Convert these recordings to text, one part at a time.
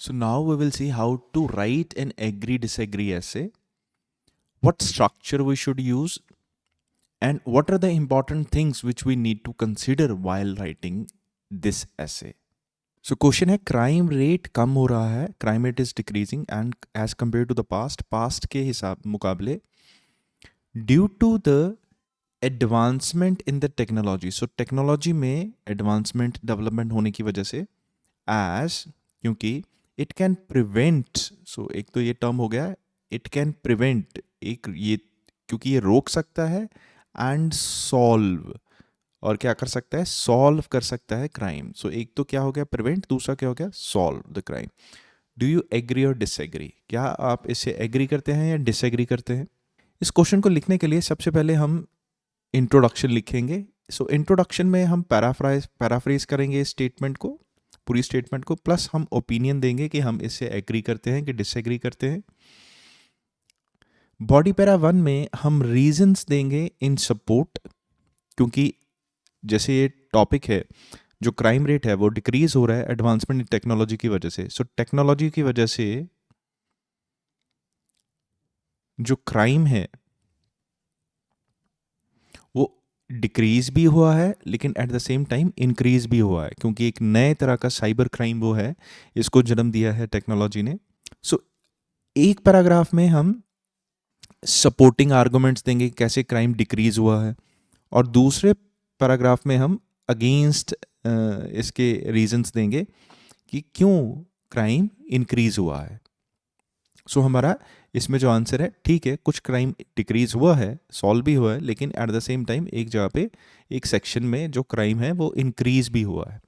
So now we will see how to write an agree disagree essay, what structure we should use, and what are the important things which we need to consider while writing this essay. So question है crime rate कम हो रहा है, crime rate is decreasing and as compare to the past के हिसाब मुकाबले due to the advancement in the technology. So technology में advancement development होने की वजह से एज क्योंकि इट कैन प्रिवेंट. सो एक तो ये टर्म हो गया इट कैन प्रिवेंट, एक ये क्योंकि ये रोक सकता है एंड सॉल्व, और क्या कर सकता है सॉल्व कर सकता है क्राइम. सो एक तो क्या हो गया प्रिवेंट, दूसरा क्या हो गया solve the crime. Do you agree और डिसएग्री? क्या आप इसे एग्री करते हैं या डिसएग्री करते हैं? इस क्वेश्चन को लिखने के लिए सबसे पहले हम इंट्रोडक्शन लिखेंगे. सो इंट्रोडक्शन में हम पैराफ्रेज करेंगे इस स्टेटमेंट को, पूरी स्टेटमेंट को, प्लस हम ओपिनियन देंगे कि हम इससे एग्री करते हैं कि डिसएग्री करते हैं. बॉडी पैरा 1 में हम रीजंस देंगे इन सपोर्ट, क्योंकि जैसे ये टॉपिक है जो क्राइम रेट है वो डिक्रीज हो रहा है एडवांसमेंट इन टेक्नोलॉजी की वजह से. सो टेक्नोलॉजी की वजह से जो क्राइम है वो डिक्रीज भी हुआ है लेकिन at the same time increase भी हुआ है, क्योंकि एक नए तरह का साइबर क्राइम वो है, इसको जन्म दिया है टेक्नोलॉजी ने. सो एक पैराग्राफ में हम सपोर्टिंग आर्गुमेंट्स देंगे कैसे क्राइम डिक्रीज हुआ है, और दूसरे पैराग्राफ में हम अगेंस्ट इसके रीजंस देंगे कि क्यों क्राइम इंक्रीज हुआ है. सो हमारा इसमें जो आंसर है, ठीक है कुछ क्राइम डिक्रीज हुआ है, सॉल्व भी हुआ है, लेकिन एट द सेम टाइम एक जगह पे एक सेक्शन में जो क्राइम है वो इंक्रीज भी हुआ है.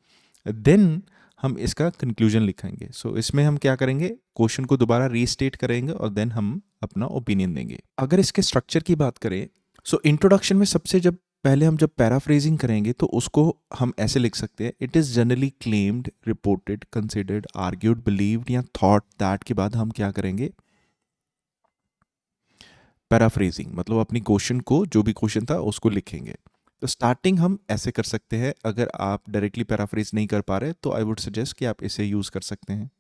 देन हम इसका कंक्लूजन लिखेंगे. सो इसमें हम क्या करेंगे, क्वेश्चन को दोबारा रीस्टेट करेंगे और देन हम अपना ओपिनियन देंगे. अगर इसके स्ट्रक्चर की बात करें, सो इंट्रोडक्शन में सबसे जब पहले हम जब पैराफ्रेजिंग करेंगे तो उसको हम ऐसे लिख सकते हैं, it is generally claimed, reported, considered, argued, believed या थॉट दैट के बाद हम क्या करेंगे पैराफ्रेजिंग, मतलब अपनी क्वेश्चन को जो भी क्वेश्चन था उसको लिखेंगे. तो स्टार्टिंग हम ऐसे कर सकते हैं. अगर आप डायरेक्टली पैराफ्रेज नहीं कर पा रहे तो आई वुड सजेस्ट कि आप इसे यूज़ कर सकते हैं.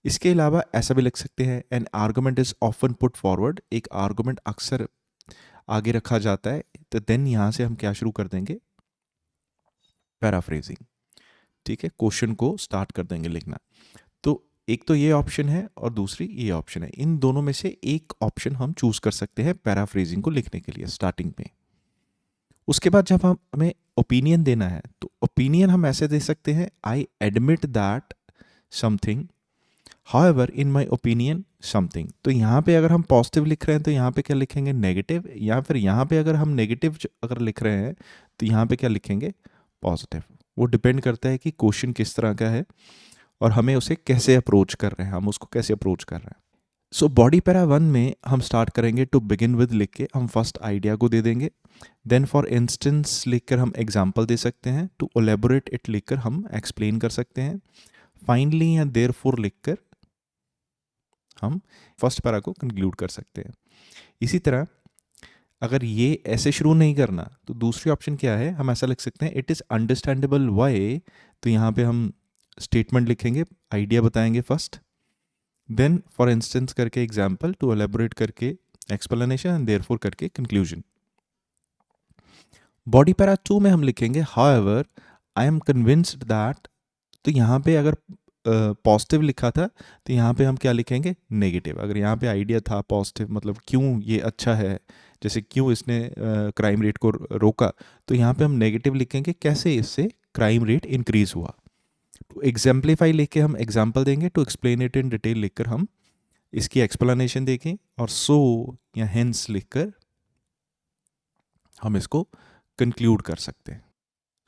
इसके अलावा ऐसा भी लिख सकते हैं, an argument is often put forward, एक आर्गुमेंट अक्सर आगे रखा जाता है. तो देन यहाँ से हम क्या शुरू कर देंगे पैराफ्रेजिंग. ठीक है, क्वेश्चन को स्टार्ट कर देंगे लिखना. तो एक तो ये ऑप्शन है और दूसरी ये ऑप्शन है. इन दोनों में से एक ऑप्शन हम चूज कर सकते हैं पैराफ्रेजिंग को लिखने के लिए स्टार्टिंग में. उसके बाद जब हमें ओपिनियन देना है तो ओपिनियन हम ऐसे दे सकते हैं, आई admit that something, however in my opinion something. तो यहाँ पे अगर हम पॉजिटिव लिख रहे हैं तो यहाँ पे क्या लिखेंगे नेगेटिव, या फिर यहाँ पे अगर हम नेगेटिव अगर लिख रहे हैं तो यहाँ पे क्या लिखेंगे पॉजिटिव. वो डिपेंड करता है कि क्वेश्चन किस तरह का है और हमें उसे कैसे अप्रोच कर रहे हैं, हम उसको कैसे अप्रोच कर रहे हैं. सो बॉडी पैरा 1 में हम स्टार्ट करेंगे टू बिगिन विद लिख के, हम फर्स्ट आइडिया को दे देंगे. देन फॉर इंस्टेंस लिखकर हम एग्जाम्पल दे सकते हैं. टू एलेबोरेट इट लिखकर हम एक्सप्लेन कर सकते हैं. फाइनली या देयरफॉर लिखकर हम फर्स्ट पैरा को कंक्लूड कर सकते हैं. इसी तरह अगर ये ऐसे शुरू नहीं करना तो दूसरी ऑप्शन क्या है, हम ऐसा लिख सकते हैं, इट इज़ अंडरस्टैंडेबल वाई. तो यहाँ पे हम स्टेटमेंट लिखेंगे, आइडिया बताएंगे फर्स्ट, देन फॉर इंस्टेंस करके एग्जाम्पल, टू एलेबोरेट करके एक्सप्लेनेशन एंड देयरफॉर करके कंक्लूजन. बॉडी पैरा 2 में हम लिखेंगे, however I am convinced that. तो यहाँ पे अगर पॉजिटिव लिखा था तो यहाँ पे हम क्या लिखेंगे नेगेटिव. अगर यहाँ पे आइडिया था पॉजिटिव, मतलब क्यों ये अच्छा है, जैसे क्यों इसने क्राइम रेट को रोका, तो यहाँ पे हम नेगेटिव लिखेंगे कैसे इससे क्राइम रेट इंक्रीज हुआ. टू एग्जाम्पलीफाई लिख के हम एग्जाम्पल देंगे. To explain it in detail लिखकर हम इसकी एक्सप्लेनेशन देखें, और सो या हेंस लिखकर हम इसको कंक्लूड कर सकते हैं.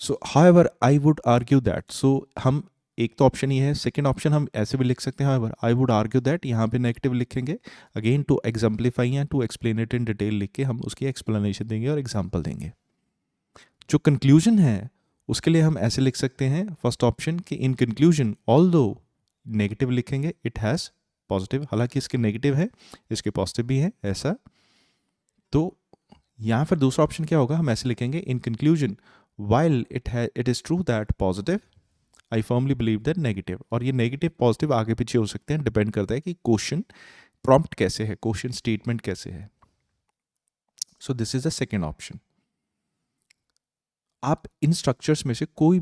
So however I would argue that. So हम एक तो ऑप्शन ये है, सेकंड ऑप्शन हम ऐसे भी लिख सकते हैं, however I would argue that, यहाँ पे नेगेटिव लिखेंगे. अगेन टू एग्जाम्पलीफाई या to explain it in detail लिख के हम उसकी एक्सप्लेनेशन देंगे और एग्जाम्पल देंगे. जो कंक्लूजन है उसके लिए हम ऐसे लिख सकते हैं, फर्स्ट ऑप्शन कि इन कंक्लूजन ऑल्दो नेगेटिव लिखेंगे इट हैज़ पॉजिटिव, हालांकि इसके नेगेटिव है इसके पॉजिटिव भी है ऐसा. तो या फिर दूसरा ऑप्शन क्या होगा, हम ऐसे लिखेंगे, in conclusion while it is true that positive, I firmly believe that negative, और ये नेगेटिव पॉजिटिव आगे पीछे हो सकते हैं, डिपेंड करता है कि क्वेश्चन प्रॉम्प्ट कैसे है, क्वेश्चन स्टेटमेंट कैसे है. So this is the second option. आप इन स्ट्रक्चर्स में से कोई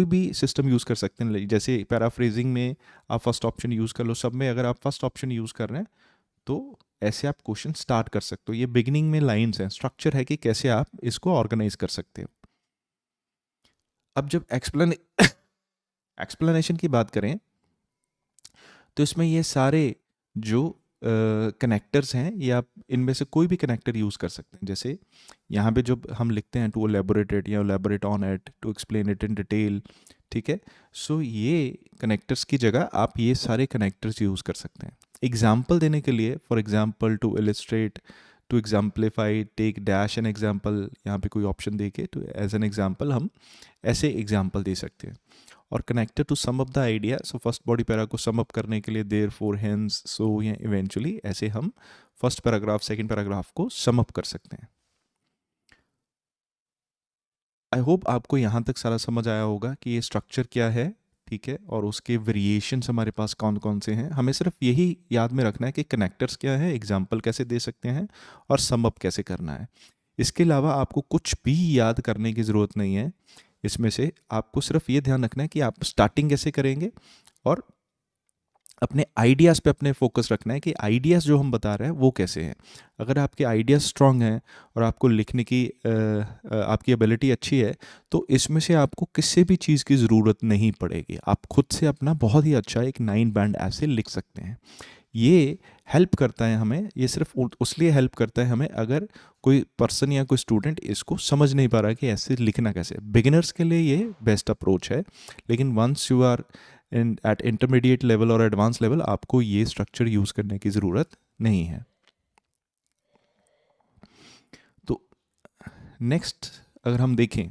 भी सिस्टम यूज़ कर सकते हैं. जैसे पैराफ्रेजिंग में आप फर्स्ट ऑप्शन यूज़ कर लो, सब में अगर आप फर्स्ट ऑप्शन यूज़ कर रहे हैं तो ऐसे आप क्वेश्चन स्टार्ट कर सकते हो. ये बिगिनिंग में लाइंस हैं, स्ट्रक्चर है कि कैसे आप इसको ऑर्गेनाइज कर सकते हो. अब जब एक्सप्लेनेशन की बात करें तो इसमें ये सारे जो कनेक्टर्स हैं, ये आप इनमें से कोई भी कनेक्टर यूज़ कर सकते हैं. जैसे यहाँ पे जब हम लिखते हैं टू एलेबोरेट इट या elaborate on it, to explain it in detail, ठीक है. सो ये कनेक्टर्स की जगह आप ये सारे कनेक्टर्स यूज़ कर सकते हैं. एग्जाम्पल देने के लिए, for example to illustrate, to exemplify, take dash an example, यहाँ पे कोई ऑप्शन दे के तो एज एन एग्जाम्पल हम ऐसे एग्जाम्पल दे सकते हैं. और connected to sum up the idea, so first body para को सम अप करने के लिए देयर फोर हेंस सो या इवेंचुअली, ऐसे हम फर्स्ट पैराग्राफ सेकंड पैराग्राफ को सम अप कर सकते हैं. आई होप आपको यहाँ तक सारा समझ आया होगा कि ये स्ट्रक्चर क्या है, ठीक है, और उसके वेरिएशंस हमारे पास कौन कौन से हैं. हमें सिर्फ यही याद में रखना है कि कनेक्टर्स क्या है, एग्जाम्पल कैसे दे सकते हैं और सम अप कैसे करना है. इसके अलावा आपको कुछ भी याद करने की ज़रूरत नहीं है. इसमें से आपको सिर्फ ये ध्यान रखना है कि आप स्टार्टिंग कैसे करेंगे और अपने आइडियाज़ पे अपने फोकस रखना है कि आइडियाज़ जो हम बता रहे हैं वो कैसे हैं. अगर आपके आइडियाज़ स्ट्रांग हैं और आपको लिखने की आपकी एबिलिटी अच्छी है तो इसमें से आपको किसी भी चीज़ की ज़रूरत नहीं पड़ेगी. आप खुद से अपना बहुत ही अच्छा एक 9 बैंड ऐसे लिख सकते हैं. ये हेल्प करता है हमें, ये सिर्फ उसलिए हेल्प करता है हमें अगर कोई पर्सन या कोई स्टूडेंट इसको समझ नहीं पा रहा कि ऐसे लिखना कैसे. बिगिनर्स के लिए ये बेस्ट अप्रोच है, लेकिन once you are at intermediate level और एडवांस लेवल आपको ये स्ट्रक्चर यूज़ करने की ज़रूरत नहीं है. तो नेक्स्ट अगर हम देखें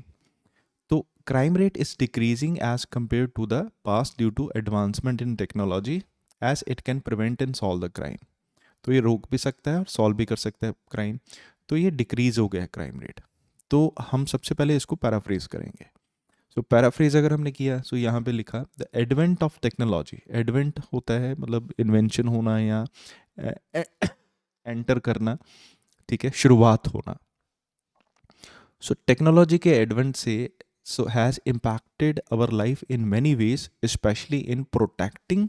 तो crime rate is decreasing as compare to the past due to advancement in technology as it can prevent and solve the crime. तो ये रोक भी सकता है और सॉल्व भी कर सकता है क्राइम. तो ये डिक्रीज़ हो गया है क्राइम रेट. तो हम सबसे पहले इसको पैराफ्रेज करेंगे. सो पैराफ्रेज अगर हमने किया सो यहाँ पे लिखा the advent of technology. Advent होता है मतलब इन्वेंशन होना या एंटर करना, ठीक है, शुरुआत होना. सो टेक्नोलॉजी के एडवेंट से so has impacted our life in many ways, specially in protecting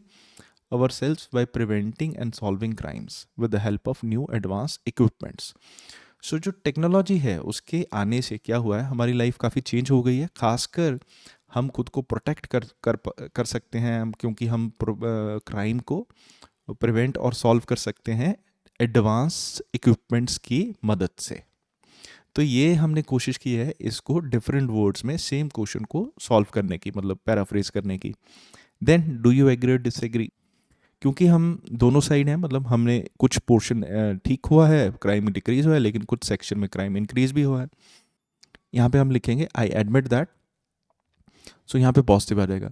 ourselves by preventing and solving crimes with the help of new advanced equipments. सो जो टेक्नोलॉजी है उसके आने से क्या हुआ है, हमारी लाइफ काफ़ी चेंज हो गई है. खासकर हम खुद को प्रोटेक्ट कर सकते हैं क्योंकि हम क्राइम को प्रिवेंट और सॉल्व कर सकते हैं एडवांस इक्विपमेंट्स की मदद से. तो ये हमने कोशिश की है इसको डिफरेंट वर्ड्स में सेम क्वेश्चन को सॉल्व करने की, मतलब पैराफ्रेज करने की. देन डू यू एग्री और डिसएग्री? क्योंकि हम दोनों साइड हैं, मतलब हमने कुछ पोर्शन ठीक हुआ है, क्राइम डिक्रीज हुआ है, लेकिन कुछ सेक्शन में क्राइम इंक्रीज भी हुआ है. यहाँ पे हम लिखेंगे आई एडमिट दैट. सो यहाँ पे पॉजिटिव आ जाएगा.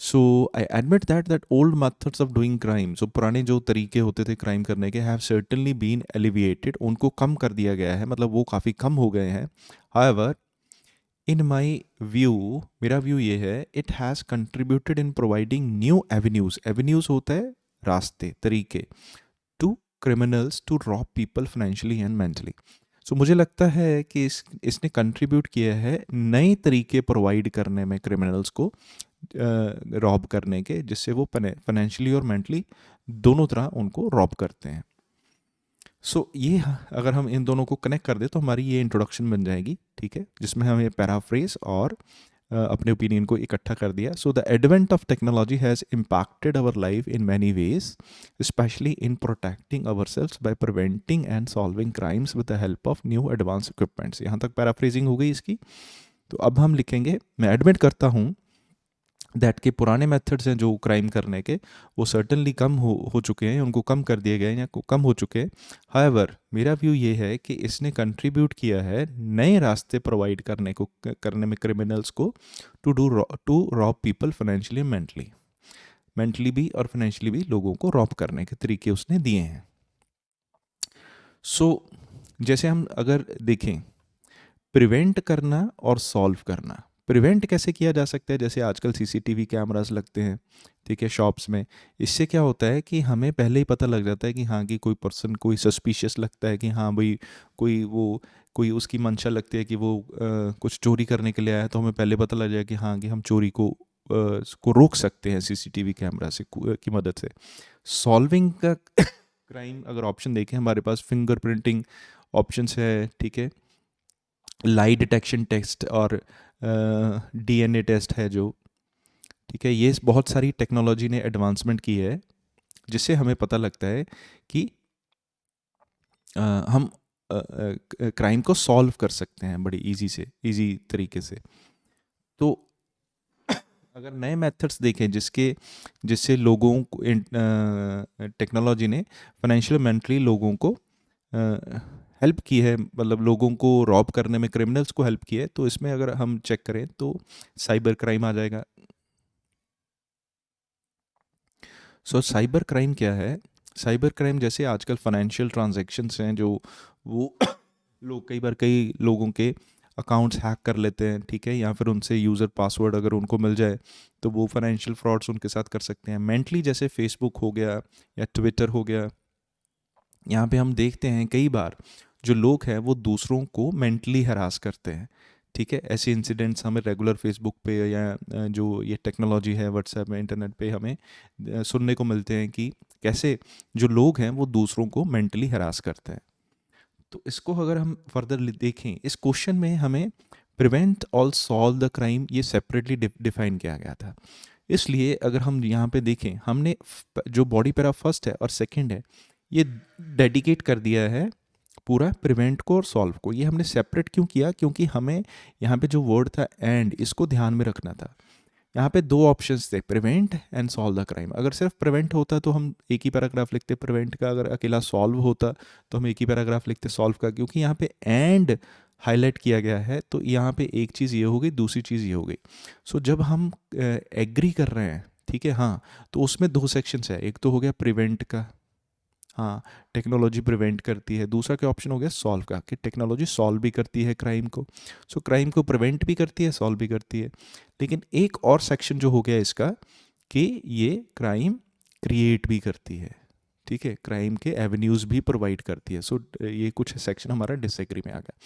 So I admit that old methods of doing crime, so पुराने जो तरीके होते थे क्राइम करने के, हैव सर्टेनली बीन एलिविएटेड, उनको कम कर दिया गया है, मतलब वो काफ़ी कम हो गए हैं. हाउएवर इन माई व्यू, मेरा व्यू ये है, it has contributed in providing new avenues. Avenues होता है रास्ते, तरीके, to criminals to rob people financially and mentally. So मुझे लगता है कि इसने कंट्रीब्यूट किया है नए तरीके प्रोवाइड करने में क्रिमिनल्स को रॉब करने के, जिससे वो फाइनेंशियली और मेंटली दोनों तरह उनको रॉब करते हैं. सो ये अगर हम इन दोनों को कनेक्ट कर दें तो हमारी ये इंट्रोडक्शन बन जाएगी, ठीक है, जिसमें हमें पैराफ्रेज और अपने ओपिनियन को इकट्ठा कर दिया. So the advent of technology has impacted our life in many ways, specially in protecting our selves by preventing and solving crimes with the help of new advance equipments. यहाँ तक paraphrasing हो गई इसकी. तो अब हम लिखेंगे, मैं एडमिट करता हूँ दैट के पुराने मेथड्स हैं जो क्राइम करने के, वो सर्टनली कम हो चुके हैं, उनको कम कर दिए गए हैं या कम हो चुके हैं. हाउएवर मेरा व्यू ये है कि इसने कंट्रीब्यूट किया है नए रास्ते प्रोवाइड करने में क्रिमिनल्स को to rob people financially mentally भी और फाइनेंशियली भी लोगों को रॉब करने के तरीके उसने दिए हैं. जैसे हम अगर देखें, प्रिवेंट करना और सॉल्व करना, प्रिवेंट कैसे किया जा सकता है, जैसे आजकल सीसीटीवी कैमरास लगते हैं, ठीक है, शॉप्स में। इससे क्या होता है कि हमें पहले ही पता लग जाता है कि हाँ, कि कोई पर्सन कोई सस्पिशियस लगता है कि हाँ भाई, कोई उसकी मंशा लगती है कि वो कुछ चोरी करने के लिए आया है, तो हमें पहले पता लग जाए कि हाँ, कि हम चोरी को रोक सकते हैं सीसीटीवी कैमरा से की मदद से। सॉल्विंग का क्राइम अगर ऑप्शन देखें, हमारे पास फिंगर प्रिंटिंग ऑप्शंस है, ठीक है, लाई डिटेक्शन टेस्ट और डीएनए टेस्ट है जो, ठीक है, ये बहुत सारी टेक्नोलॉजी ने एडवांसमेंट की है, जिससे हमें पता लगता है कि हम क्राइम को सॉल्व कर सकते हैं बड़ी इजी तरीके से। तो अगर नए मेथड्स देखें जिससे लोगों को टेक्नोलॉजी ने फाइनेंशियल मेंटली लोगों को हेल्प की है, मतलब लोगों को रॉब करने में क्रिमिनल्स को हेल्प की है, तो इसमें अगर हम चेक करें तो साइबर क्राइम आ जाएगा। सो साइबर क्राइम क्या है? साइबर क्राइम जैसे आजकल फाइनेंशियल ट्रांजैक्शंस हैं जो वो लोग कई लोगों के अकाउंट्स हैक कर लेते हैं, ठीक है, या फिर उनसे यूज़र पासवर्ड अगर उनको मिल जाए तो वो फाइनेंशियल फ्रॉड्स उनके साथ कर सकते हैं। मेंटली जैसे फेसबुक हो गया या ट्विटर हो गया, यहाँ पे हम देखते हैं कई बार जो लोग हैं वो दूसरों को मेंटली हरास करते हैं, ठीक है। ऐसे इंसिडेंट्स हमें रेगुलर फेसबुक पे या जो ये टेक्नोलॉजी है व्हाट्सएप में, इंटरनेट पे हमें सुनने को मिलते हैं कि कैसे जो लोग हैं वो दूसरों को मेंटली हरास करते हैं। तो इसको अगर हम फर्दर देखें, इस क्वेश्चन में हमें प्रिवेंट और सॉल्व द क्राइम ये सेपरेटली डिफाइन किया गया था। इसलिए अगर हम यहाँ पे देखें, हमने जो बॉडी पैरा फर्स्ट है और सेकंड है ये डेडिकेट कर दिया है पूरा प्रिवेंट को और सॉल्व को। ये हमने सेपरेट क्यों किया? क्योंकि हमें यहाँ पे जो वर्ड था एंड, इसको ध्यान में रखना था। यहाँ पे दो ऑप्शंस थे, prevent and solve the crime. अगर सिर्फ प्रिवेंट होता तो हम एक ही पैराग्राफ लिखते प्रिवेंट का, अगर अकेला सॉल्व होता तो हम एक ही पैराग्राफ लिखते सॉल्व का। क्योंकि यहाँ पे एंड हाईलाइट किया गया है तो यहाँ पे एक चीज़ ये हो गई, दूसरी चीज़ ये हो गई। सो जब हम एग्री कर रहे हैं, ठीक है, हाँ, तो उसमें दो सेक्शंस है। एक तो हो गया प्रिवेंट का, हाँ, टेक्नोलॉजी प्रिवेंट करती है। दूसरा क्या ऑप्शन हो गया? सॉल्व का, कि टेक्नोलॉजी सॉल्व भी करती है क्राइम को। सो क्राइम को प्रिवेंट भी करती है, सॉल्व भी करती है। लेकिन एक और सेक्शन जो हो गया इसका कि ये क्राइम क्रिएट भी करती है, ठीक है, क्राइम के एवेन्यूज़ भी प्रोवाइड करती है। सो ये कुछ सेक्शन हमारा डिसएग्री में आ गया।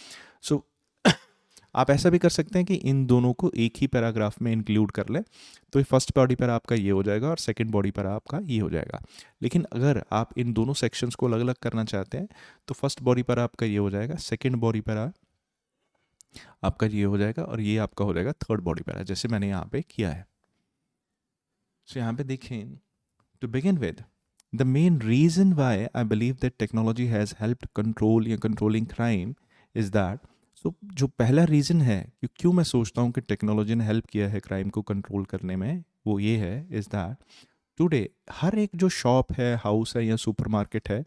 सो आप ऐसा भी कर सकते हैं कि इन दोनों को एक ही पैराग्राफ में इंक्लूड कर लें, तो फर्स्ट बॉडी पैरा आपका ये हो जाएगा और सेकंड बॉडी पैरा आपका ये हो जाएगा। लेकिन अगर आप इन दोनों सेक्शंस को अलग अलग करना चाहते हैं तो फर्स्ट बॉडी पैरा आपका ये हो जाएगा, सेकंड बॉडी पैरा आपका ये हो जाएगा और ये आपका हो जाएगा थर्ड बॉडी पैरा, जैसे मैंने यहाँ पे किया है। सो यहाँ पे देखें, to begin with, the main reason why I believe that technology has helped control या controlling crime is that, so जो पहला रीज़न है कि क्यों मैं सोचता हूँ कि टेक्नोलॉजी ने हेल्प किया है क्राइम को कंट्रोल करने में, वो ये है, इज़ दैट टुडे हर एक जो शॉप है, हाउस है या सुपरमार्केट है,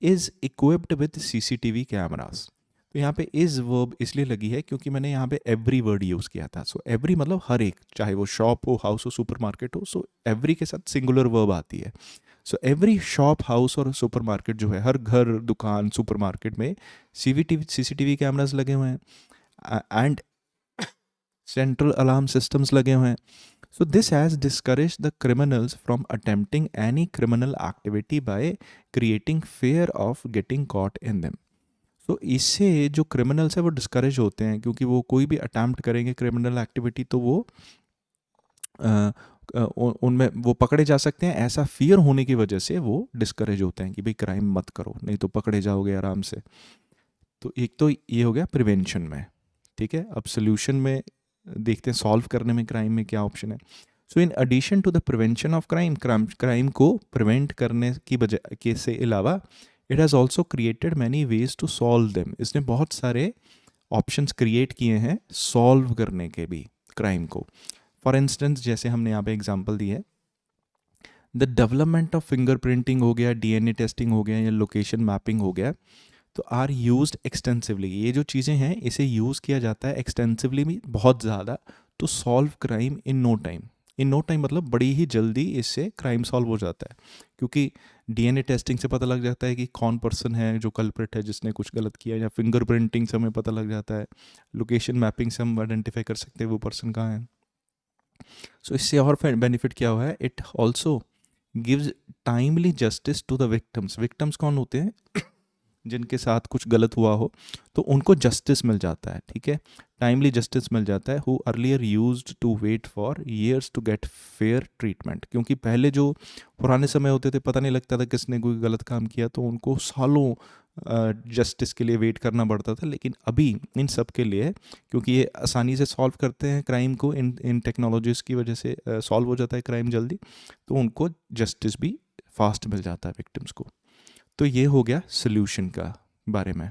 is equipped with CCTV cameras. तो यहाँ पे इज़ वर्ब इसलिए लगी है क्योंकि मैंने यहाँ पे एवरी वर्ड यूज़ किया था। सो एवरी मतलब हर एक, चाहे वो शॉप हो, हाउस हो, सुपरमार्केट हो, सो एवरी के साथ सिंगुलर वर्ब आती है। सो एवरी शॉप, हाउस और सुपरमार्केट जो है, हर घर, दुकान, सुपरमार्केट में सीसीटीवी कैमरास लगे हुए हैं एंड सेंट्रल अलार्म सिस्टम्स लगे हुए हैं। So this has discouraged the criminals from attempting any criminal activity by creating fear of getting caught in them. So इससे जो criminals है वो discourage होते हैं, क्योंकि वो कोई भी attempt करेंगे criminal activity तो वो उनमें वो पकड़े जा सकते हैं। ऐसा fear होने की वजह से वो discourage होते हैं कि भाई crime मत करो, नहीं तो पकड़े जाओगे आराम से। तो एक तो ये हो गया प्रिवेंशन में, ठीक है। अब सोल्यूशन में देखते हैं, सॉल्व करने में क्राइम में क्या ऑप्शन है। So in addition to the prevention of crime को प्रिवेंट करने की बजाय के से अलावा, it has also created many ways to solve them. इसने बहुत सारे ऑप्शंस क्रिएट किए हैं सॉल्व करने के भी क्राइम को। फॉर इंस्टेंस, जैसे हमने यहाँ पे एग्जांपल दी है, the development of finger printing हो गया, डीएनए टेस्टिंग हो गया या लोकेशन मैपिंग हो गया, तो आर यूज्ड एक्सटेंसिवली। ये जो चीज़ें हैं इसे यूज़ किया जाता है एक्सटेंसिवली भी, बहुत ज़्यादा, to solve crime in no time. In no time मतलब बड़ी ही जल्दी इससे क्राइम सॉल्व हो जाता है, क्योंकि डीएनए टेस्टिंग से पता लग जाता है कि कौन पर्सन है जो कल्प्रिट है जिसने कुछ गलत किया, या फिंगरप्रिंटिंग से हमें पता लग जाता है, लोकेशन मैपिंग से हम आइडेंटिफाई कर सकते हैं वो पर्सन कहाँ है। सो इससे और बेनिफिट क्या हुआ है, it also gives timely justice to the victims. Victims कौन होते हैं, जिनके साथ कुछ गलत हुआ हो तो उनको जस्टिस मिल जाता है, ठीक है, टाइमली जस्टिस मिल जाता है। Who earlier used to wait for years to get fair treatment, क्योंकि पहले जो पुराने समय होते थे पता नहीं लगता था किसने कोई गलत काम किया तो उनको सालों जस्टिस के लिए वेट करना पड़ता था, लेकिन अभी इन सब के लिए, क्योंकि ये आसानी से सॉल्व करते हैं क्राइम को, इन टेक्नोलॉजीज़ की वजह से सॉल्व हो जाता है क्राइम जल्दी, तो उनको जस्टिस भी फास्ट मिल जाता है विक्टिम्स को। तो ये हो गया सोल्यूशन का बारे में।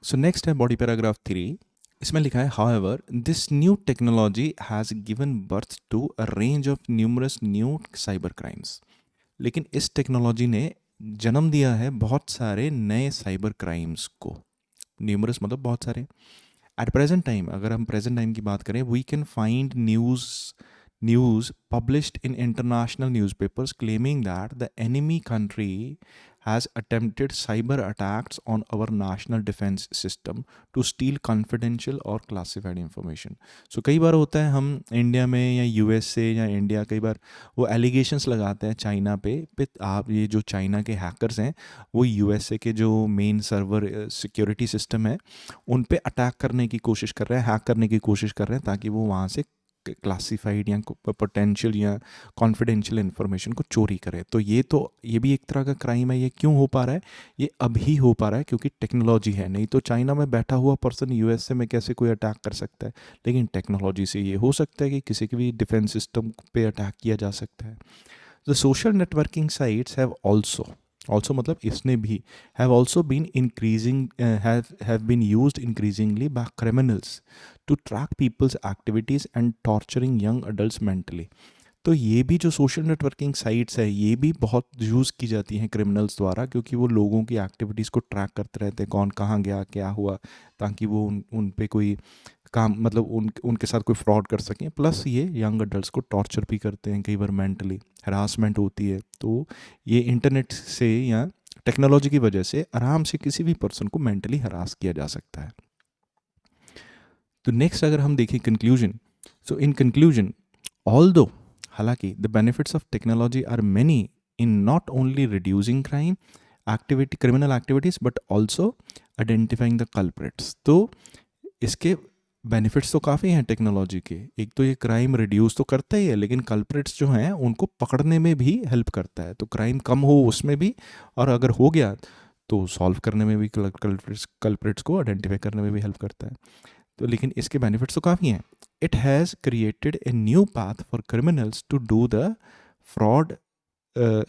सो नेक्स्ट है बॉडी पैराग्राफ 3। इसमें लिखा है, however this new technology has given birth to a range of numerous new cyber crimes. लेकिन इस टेक्नोलॉजी ने जन्म दिया है बहुत सारे नए साइबर क्राइम्स को। न्यूमरस मतलब बहुत सारे। एट प्रेजेंट टाइम, अगर हम प्रेजेंट टाइम की बात करें, we can find news published in international newspapers claiming that the enemy country has attempted cyber attacks on our national defense system to steal confidential or classified information. So कई बार होता है हम India में या USA या India कई बार वो allegations लगाते हैं चाइना पे आप ये जो चाइना के हैकर्स हैं वो यूएसए के जो मेन सर्वर सिक्योरिटी सिस्टम है उन पे अटैक करने की कोशिश कर रहे हैं, हैक करने की कोशिश कर रहे हैं ताकि वो वहाँ से क्लासिफाइड या पोटेंशियल या कॉन्फिडेंशियल इन्फॉर्मेशन को चोरी करे। तो ये भी एक तरह का क्राइम है। ये क्यों हो पा रहा है, ये अभी हो पा रहा है क्योंकि टेक्नोलॉजी है। नहीं तो चाइना में बैठा हुआ पर्सन यूएसए में कैसे कोई अटैक कर सकता है, लेकिन टेक्नोलॉजी से ये हो सकता है कि किसी के भी डिफेंस सिस्टम पे अटैक किया जा सकता है। The social networking sites have also मतलब इसने भी have also been increasing have been used increasingly by criminals to track people's activities and torturing young adults mentally। तो ये भी जो सोशल नेटवर्किंग साइट्स है ये भी बहुत यूज़ की जाती हैं क्रिमिनल्स द्वारा, क्योंकि वो लोगों की एक्टिविटीज़ को ट्रैक करते रहते हैं, कौन कहाँ गया क्या हुआ, ताकि वो उन पे कोई काम मतलब उनके साथ कोई फ्रॉड कर सकें। प्लस ये यंग अडल्ट्स को टॉर्चर भी करते हैं, कई बार मेंटली हरासमेंट होती है। तो ये इंटरनेट से या टेक्नोलॉजी की वजह से आराम से किसी भी पर्सन को मेंटली हरास किया जा सकता है। तो नेक्स्ट अगर हम देखें conclusion, so in conclusion although हालांकि the benefits of technology are many in not only reducing criminal activities but also identifying the culprits. तो इसके बेनिफिट्स तो काफ़ी हैं टेक्नोलॉजी के। एक तो ये क्राइम रिड्यूस तो करता ही है, लेकिन कल्प्रिट्स जो हैं उनको पकड़ने में भी हेल्प करता है। तो क्राइम कम हो उसमें भी, और अगर हो गया तो सॉल्व करने में भी, कल्प्रिट्स को आइडेंटिफाई करने में भी हेल्प करता है। तो लेकिन इसके बेनिफिट्स तो काफ़ी हैं। It has created a new path for criminals to do the fraud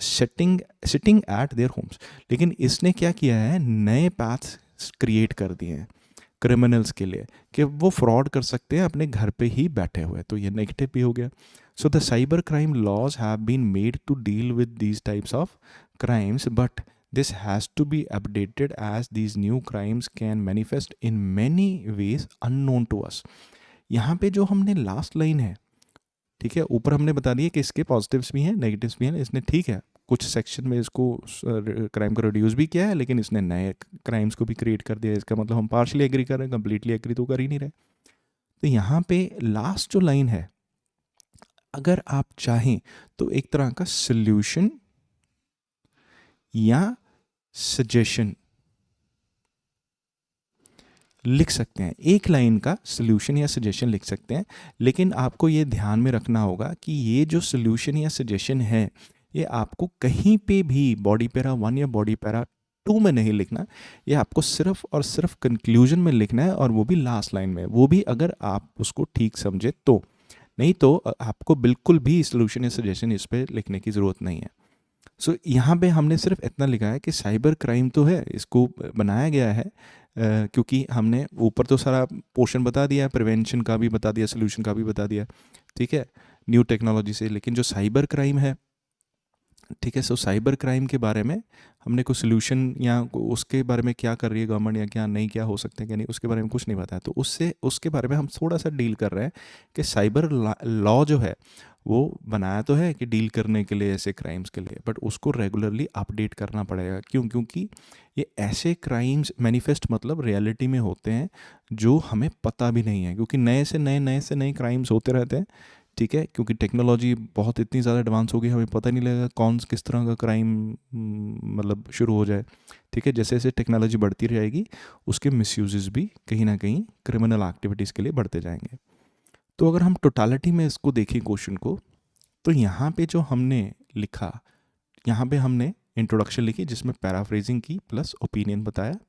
sitting at their homes. लेकिन इसने क्या किया है, नए पाथ्स क्रिएट कर दिए हैं क्रिमिनल्स के लिए कि वो फ्रॉड कर सकते हैं अपने घर पे ही बैठे हुए। तो ये नेगेटिव भी हो गया। So the cyber crime laws have been made to deal with these types of crimes but this has to be updated as these new crimes can manifest in many ways unknown to us। यहाँ पे जो हमने last line है, ठीक है, ऊपर हमने बता दिया कि इसके पॉजिटिव्स भी हैं नेगेटिव्स भी हैं। इसने ठीक है कुछ सेक्शन में इसको क्राइम को रिड्यूस भी किया है, लेकिन इसने नए क्राइम्स को भी क्रिएट कर दिया। इसका मतलब हम पार्शली एग्री कर रहे हैं, कंप्लीटली एग्री तो कर ही नहीं रहे। तो यहाँ पे लास्ट जो लाइन है, अगर आप चाहें तो एक तरह का सल्यूशन या सजेशन लिख सकते हैं। एक लाइन का सल्यूशन या सजेशन लिख सकते हैं, लेकिन आपको ये ध्यान में रखना होगा कि ये जो सल्यूशन या सजेशन है ये आपको कहीं पे भी बॉडी पैरा 1 या बॉडी पैरा 2 में नहीं लिखना। ये आपको सिर्फ और सिर्फ कंक्लूजन में लिखना है, और वो भी लास्ट लाइन में, वो भी अगर आप उसको ठीक समझे तो। नहीं तो आपको बिल्कुल भी सल्यूशन या सजेशन इस पर लिखने की ज़रूरत नहीं है। सो यहाँ पे हमने सिर्फ इतना लिखा है कि साइबर क्राइम तो है, इसको बनाया गया है क्योंकि हमने ऊपर तो सारा पोर्शन बता दिया, प्रिवेंशन का भी बता दिया, सोल्यूशन का भी बता दिया, ठीक है, न्यू टेक्नोलॉजी से। लेकिन जो साइबर क्राइम है ठीक है। सो साइबर क्राइम के बारे में हमने कोई सोल्यूशन या उसके बारे में क्या कर रही है गवर्नमेंट या क्या नहीं, क्या हो सकता है क्या नहीं, उसके बारे में कुछ नहीं बताया। तो उससे उसके बारे में हम थोड़ा सा डील कर रहे हैं कि साइबर लॉ जो है वो बनाया तो है कि डील करने के लिए ऐसे क्राइम्स के लिए, बट उसको रेगुलरली अपडेट करना पड़ेगा। क्यों? क्योंकि ये ऐसे क्राइम्स मैनिफेस्ट मतलब रियलिटी में होते हैं जो हमें पता भी नहीं है, क्योंकि नए से नए क्राइम्स होते रहते हैं। ठीक है, क्योंकि टेक्नोलॉजी बहुत इतनी ज़्यादा एडवांस हो गई, हमें पता नहीं लगेगा कौन किस तरह का क्राइम मतलब शुरू हो जाए। ठीक है, जैसे जैसे टेक्नोलॉजी बढ़ती रहेगी उसके मिसयूजेस भी कहीं ना कहीं क्रिमिनल एक्टिविटीज़ के लिए बढ़ते जाएंगे। तो अगर हम टोटालिटी में इसको देखें क्वेश्चन को, तो यहाँ पे जो हमने लिखा, यहाँ पे हमने इंट्रोडक्शन लिखी जिसमें पैराफ्रेजिंग की प्लस ओपिनियन बताया।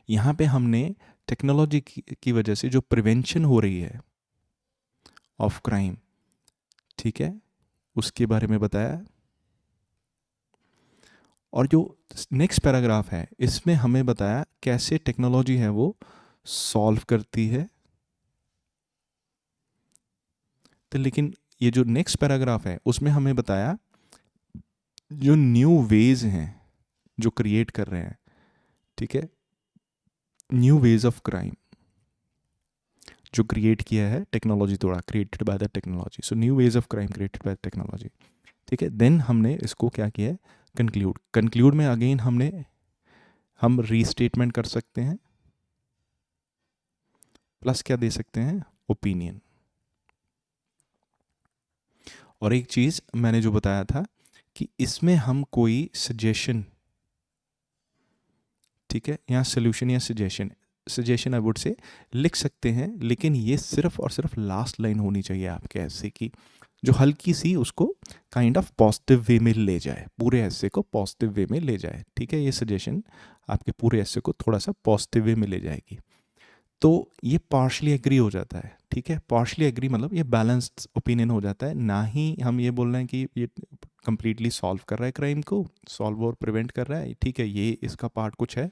यहाँ पे हमने टेक्नोलॉजी की वजह से जो प्रिवेंशन हो रही है ऑफ क्राइम, ठीक है, उसके बारे में बताया। और जो नेक्स्ट पैराग्राफ है इसमें हमें बताया कैसे टेक्नोलॉजी है वो सॉल्व करती है। तो लेकिन ये जो नेक्स्ट पैराग्राफ है उसमें हमें बताया जो न्यू वेज हैं जो क्रिएट कर रहे हैं, ठीक है, न्यू वेज ऑफ क्राइम जो क्रिएट किया है टेक्नोलॉजी द्वारा, created by the technology. So new ways of crime created by technology. ठीक है, देन हमने इसको क्या किया है, कंक्लूड में अगेन हम रीस्टेटमेंट कर सकते हैं प्लस क्या दे सकते हैं, ओपिनियन। और एक चीज़ मैंने जो बताया था कि इसमें हम कोई सजेशन, ठीक है, या सोल्यूशन या सजेशन आई वुड से लिख सकते हैं, लेकिन ये सिर्फ और सिर्फ लास्ट लाइन होनी चाहिए आपके ऐसे की, जो हल्की सी उसको काइंड ऑफ पॉजिटिव वे में ले जाए, पूरे ऐसे को पॉजिटिव वे में ले जाए। ठीक है, ये सजेशन आपके पूरे ऐसे को थोड़ा सा पॉजिटिव वे में ले जाएगी। तो ये पार्शली एग्री हो जाता है। ठीक है, पार्शली एग्री मतलब ये बैलेंस्ड ओपिनियन हो जाता है, ना ही हम ये बोल रहे हैं कि ये कंप्लीटली सॉल्व कर रहा है क्राइम को, सॉल्व और प्रिवेंट कर रहा है। ठीक है, ये इसका पार्ट कुछ है,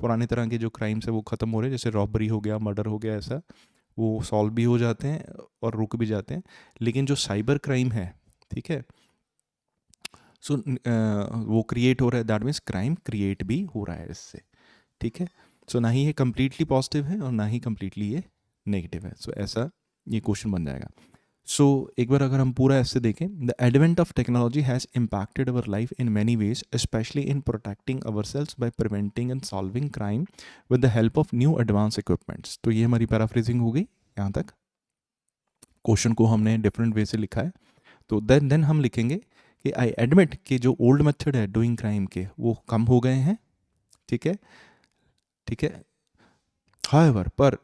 पुराने तरह के जो क्राइम्स है वो ख़त्म हो रहे हैं, जैसे रॉबरी हो गया, मर्डर हो गया, ऐसा वो सॉल्व भी हो जाते हैं और रुक भी जाते हैं। लेकिन जो साइबर क्राइम है, ठीक है, सो वो क्रिएट हो रहा है, दैट मीन्स क्राइम क्रिएट भी हो रहा है इससे। ठीक है, सो ना ही ये कम्प्लीटली पॉजिटिव है और ना ही कम्प्लीटली ये नेगेटिव है। सो ऐसा ये क्वेश्चन बन जाएगा। सो एक बार अगर हम पूरा ऐसे देखें, the advent of technology has impacted our life in many ways, specially in protecting our selves by preventing and solving crime with the help of new advance equipments. तो ये हमारी पैराफ्रेजिंग हो गई। यहाँ तक क्वेश्चन को हमने डिफरेंट वे से लिखा है। तो देन हम लिखेंगे कि आई एडमिट कि जो ओल्ड मेथड है डूइंग क्राइम के वो कम हो गए हैं। ठीक है, ठीक है, हाउएवर पर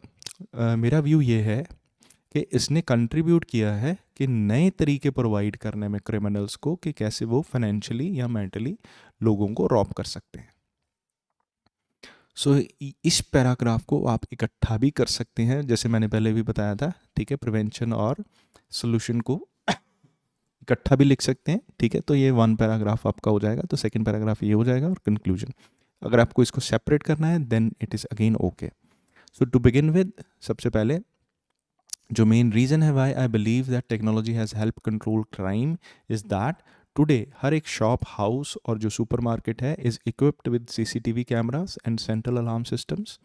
मेरा व्यू ये है कि इसने कंट्रीब्यूट किया है कि नए तरीके प्रोवाइड करने में क्रिमिनल्स को, कि कैसे वो फाइनेंशियली या मेंटली लोगों को रॉब कर सकते हैं। सो इस पैराग्राफ को आप इकट्ठा भी कर सकते हैं, जैसे मैंने पहले भी बताया था। ठीक है, प्रिवेंशन और सोल्यूशन को इकट्ठा भी लिख सकते हैं। ठीक है, तो ये वन पैराग्राफ आपका हो जाएगा, तो सेकंड पैराग्राफ ये हो जाएगा और कंक्लूजन। अगर आपको इसको सेपरेट करना है then it is again okay. So to begin with, सबसे पहले जो मेन रीज़न है why I believe that technology has help control crime is that today हर एक शॉप, हाउस और जो सुपरमार्केट है is equipped with CCTV cameras and central alarm systems.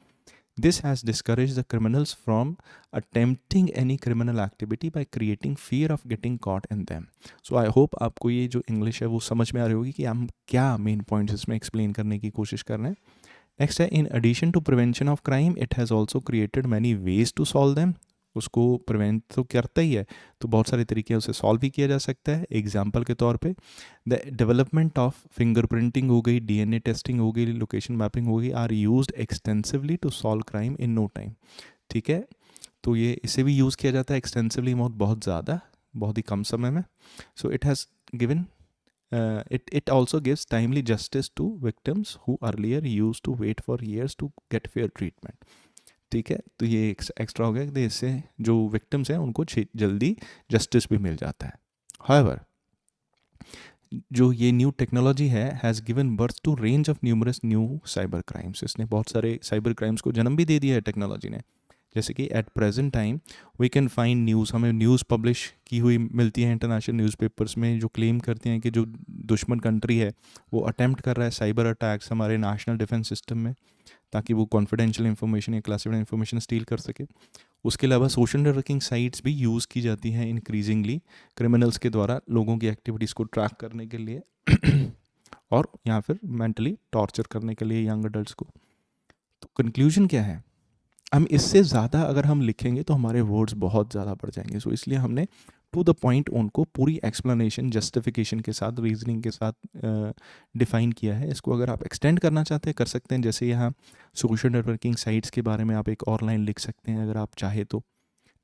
This has discouraged the criminals from attempting any criminal activity by creating fear of getting caught in them. So I hope आपको ये जो English है वो समझ में आ रही होगी कि हम क्या मेन पॉइंट्स इसमें एक्सप्लेन करने की कोशिश कर रहे हैं। नेक्स्ट है, in addition to prevention of crime it has also created many ways to solve them. उसको प्रिवेंट तो करता ही है, तो बहुत सारे तरीके उसे सॉल्व भी किया जा सकता है। एग्जाम्पल के तौर पे द डेवलपमेंट ऑफ फिंगरप्रिंटिंग हो गई, DNA टेस्टिंग हो गई, लोकेशन मैपिंग हो गई, are used extensively to solve crime in no time. ठीक है, तो ये इसे भी यूज़ किया जाता है एक्सटेंसिवली, बहुत ज़्यादा, बहुत ही कम समय में। So it has given it also gives timely justice to victims who earlier used to wait for years to get fair treatment. ठीक है, तो ये एक्स्ट्रा हो गया कि इससे जो विक्टिम्स हैं उनको जल्दी जस्टिस भी मिल जाता है। हाउएवर जो ये न्यू टेक्नोलॉजी है has given birth to range of numerous new cyber crimes. इसने बहुत सारे साइबर क्राइम्स को जन्म भी दे दिया है टेक्नोलॉजी ने। जैसे कि at present time we can find news, हमें न्यूज़ पब्लिश की हुई मिलती है इंटरनेशनल न्यूज़पेपर्स में, जो क्लेम करते हैं कि जो दुश्मन कंट्री है वो अटेम्प्ट कर रहा है साइबर अटैक्स हमारे नेशनल डिफेंस सिस्टम में, ताकि वो कॉन्फिडेंशियल इन्फॉर्मेशन या क्लासिफाइड इन्फॉर्मेशन स्टील कर सके। उसके अलावा सोशल नेटवर्किंग साइट्स भी यूज़ की जाती हैं इंक्रीजिंगली क्रिमिनल्स के द्वारा लोगों की एक्टिविटीज़ को ट्रैक करने के लिए और या फिर मेंटली टॉर्चर करने के लिए यंग अडल्ट्स को। तो कंक्लूजन क्या है, हम इससे ज़्यादा अगर हम लिखेंगे तो हमारे वर्ड्स बहुत ज़्यादा बढ़ जाएंगे। सो इसलिए हमने टू द पॉइंट उनको पूरी एक्सप्लेनेशन जस्टिफिकेशन के साथ, रीजनिंग के साथ डिफ़ाइन किया है। इसको अगर आप एक्सटेंड करना चाहते हैं कर सकते हैं, जैसे यहाँ सोशल नेटवर्किंग साइट्स के बारे में आप एक और लाइन लिख सकते हैं अगर आप चाहे तो,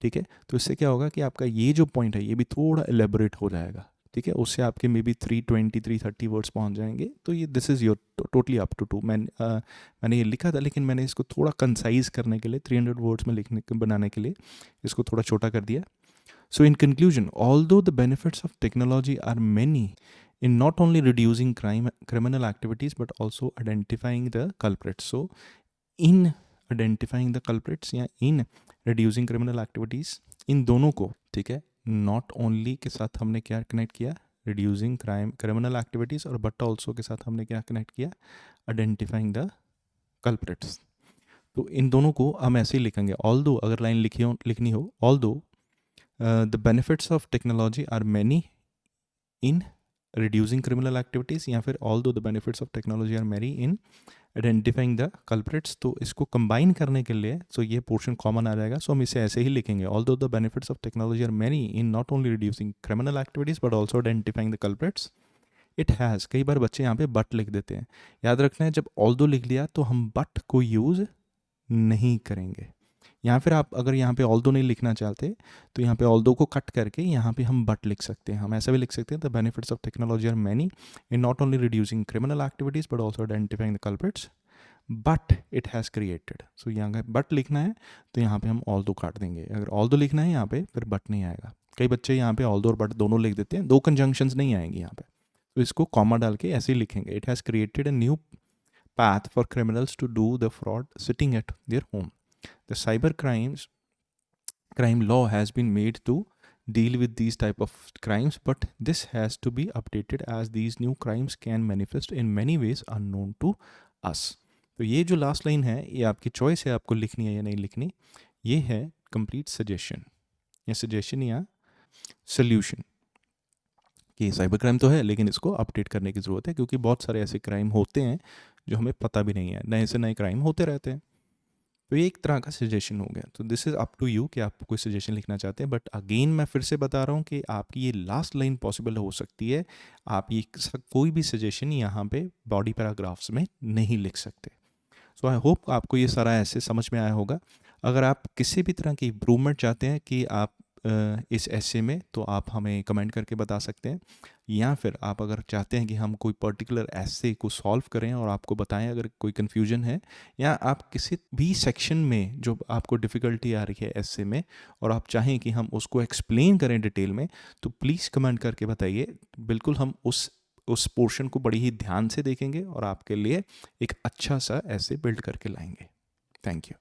ठीक है। तो इससे क्या होगा कि आपका ये जो पॉइंट है ये भी थोड़ा एलेबोरेट हो जाएगा, ठीक है। उससे आपके मे बी 320 330 वर्ड्स पहुंच जाएंगे। तो ये this is your totally up to मैंने ये लिखा था, लेकिन मैंने इसको थोड़ा कंसाइज करने के लिए 300 वर्ड्स में लिखने बनाने के लिए इसको थोड़ा छोटा कर दिया। So in conclusion, although the benefits of technology are many in not only reducing criminal activities but also identifying the culprits. So in identifying the culprits या in reducing criminal activities, इन दोनों को, ठीक है, नॉट ओनली के साथ हमने क्या connect किया, रिड्यूसिंग क्रिमिनल एक्टिविटीज़, और बट ऑल्सो के साथ हमने क्या कनेक्ट किया, आइडेंटिफाइंग द कल्प्रिट्स। तो इन दोनों को हम ऐसे ही लिखेंगे, ऑल्दो अगर लाइन लिखनी हो, although the benefits of technology are many in reducing criminal activities, या फिर although the benefits of technology are many in identifying the culprits. तो इसको कंबाइन करने के लिए सो ये पोर्शन कॉमन आ जाएगा। सो हम इसे ऐसे ही लिखेंगे, although the benefits of technology are many in not only reducing criminal activities but also identifying the culprits, it has. कई बार बच्चे यहाँ पे बट लिख देते हैं, याद रखना है जब ऑल्दो लिख लिया तो हम बट को यूज़ नहीं करेंगे। या फिर आप अगर यहाँ पे ऑल्दो नहीं लिखना चाहते तो यहाँ पे ऑल्दो को कट करके यहाँ पे हम बट लिख सकते हैं। हम ऐसा भी लिख सकते हैं, the benefits of technology are many in not only reducing criminal activities but also identifying the culprits but it has created. So यहाँ का बट लिखना है तो यहाँ पे हम ऑल्दो काट देंगे, अगर ऑल्दो लिखना है यहाँ पे फिर बट नहीं आएगा। कई बच्चे यहाँ पे ऑल्दो और बट दोनों लिख देते हैं, दो कंजंक्शंस नहीं आएंगी यहाँ पे, तो इसको कॉमा डाल के ऐसे ही लिखेंगे, it has created a new path for criminals to do the fraud sitting at their home. The cyber crime law has been made to deal with these type of crimes, but this has to be updated as these new crimes can manifest in many ways unknown to us. तो ये जो last line है ये आपकी choice है, आपको लिखनी है या नहीं लिखनी। ये है कंप्लीट सजेशन या सजेशन या सोल्यूशन कि साइबर क्राइम तो है लेकिन इसको अपडेट करने की ज़रूरत है, क्योंकि बहुत सारे ऐसे क्राइम होते हैं जो हमें पता भी नहीं है, नए से नए क्राइम होते रहते हैं। तो ये एक तरह का सजेशन हो गया। तो this is up to you कि आप कोई सजेशन लिखना चाहते हैं, बट अगेन मैं फिर से बता रहा हूँ कि आपकी ये लास्ट लाइन पॉसिबल हो सकती है, आप ये कोई भी सजेशन यहाँ पे बॉडी पैराग्राफ्स में नहीं लिख सकते। सो आई होप आपको ये सारा ऐसे समझ में आया होगा। अगर आप किसी भी तरह की इम्प्रूवमेंट चाहते हैं कि आप इस ऐसे में, तो आप हमें कमेंट करके बता सकते हैं, या फिर आप अगर चाहते हैं कि हम कोई पर्टिकुलर ऐसे को सॉल्व करें और आपको बताएं अगर कोई कन्फ्यूजन है, या आप किसी भी सेक्शन में जो आपको डिफ़िकल्टी आ रही है ऐसे में और आप चाहें कि हम उसको एक्सप्लेन करें डिटेल में, तो प्लीज़ कमेंट करके बताइए। बिल्कुल हम उस पोर्शन को बड़ी ही ध्यान से देखेंगे और आपके लिए एक अच्छा सा ऐसे बिल्ड करके लाएंगे। Thank you.